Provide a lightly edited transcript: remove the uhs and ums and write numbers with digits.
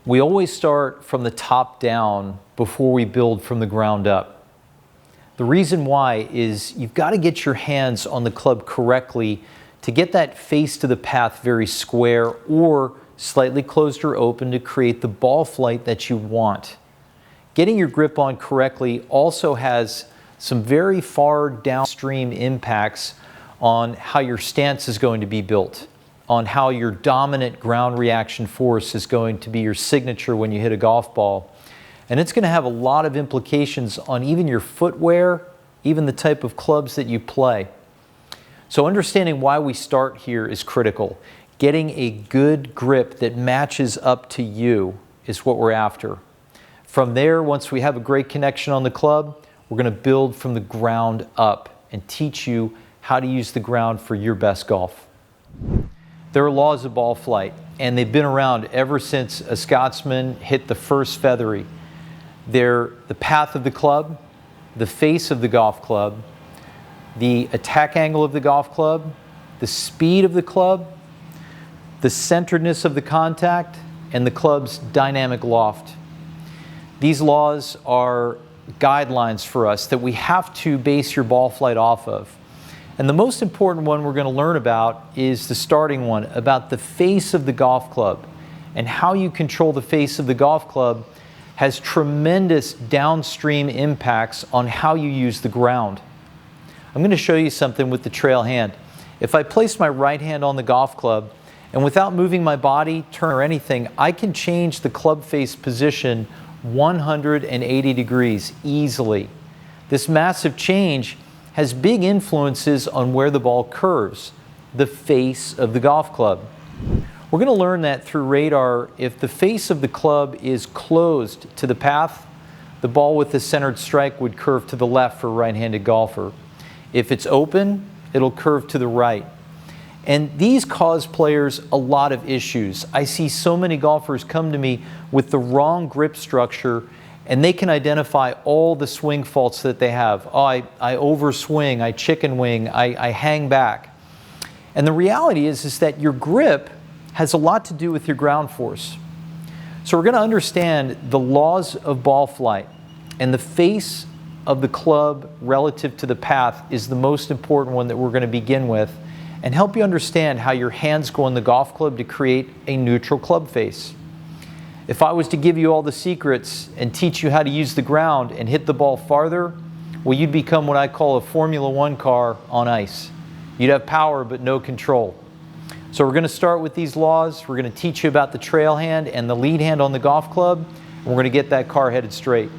We always start from the top down before we build from the ground up. The reason why is you've got to get your hands on the club correctly to get that face to the path very square or slightly closed or open to create the ball flight that you want. Getting your grip on correctly also has some very far downstream impacts on how your stance is going to be built, on how your dominant ground reaction force is going to be your signature when you hit a golf ball. And it's going to have a lot of implications on even your footwear, even the type of clubs that you play. So understanding why we start here is critical. Getting a good grip that matches up to you is what we're after. From there, once we have a great connection on the club, we're going to build from the ground up and teach you how to use the ground for your best golf. There are laws of ball flight, and they've been around ever since a Scotsman hit the first feathery. They're the path of the club, the face of the golf club, the attack angle of the golf club, the speed of the club, the centeredness of the contact, and the club's dynamic loft. These laws are guidelines for us that we have to base your ball flight off of. And the most important one we're going to learn about is the starting one, about the face of the golf club. And how you control the face of the golf club has tremendous downstream impacts on how you use the ground. I'm going to show you something with the trail hand. If I place my right hand on the golf club, and without moving my body, turn or anything, I can change the club face position 180 degrees easily. This massive change has big influences on where the ball curves, the face of the golf club. We're going to learn that through radar. If the face of the club is closed to the path, the ball with the centered strike would curve to the left for a right-handed golfer. If it's open, it'll curve to the right. And these cause players a lot of issues. I see so many golfers come to me with the wrong grip structure, and they can identify all the swing faults that they have. Oh, I overswing, I chicken wing, I hang back. And the reality is that your grip has a lot to do with your ground force. So we're going to understand the laws of ball flight, and the face of the club relative to the path is the most important one that we're going to begin with, and help you understand how your hands go on the golf club to create a neutral club face. If I was to give you all the secrets and teach you how to use the ground and hit the ball farther, well, you'd become what I call a Formula One car on ice. You'd have power but no control. So we're going to start with these laws. We're going to teach you about the trail hand and the lead hand on the golf club, and we're going to get that car headed straight.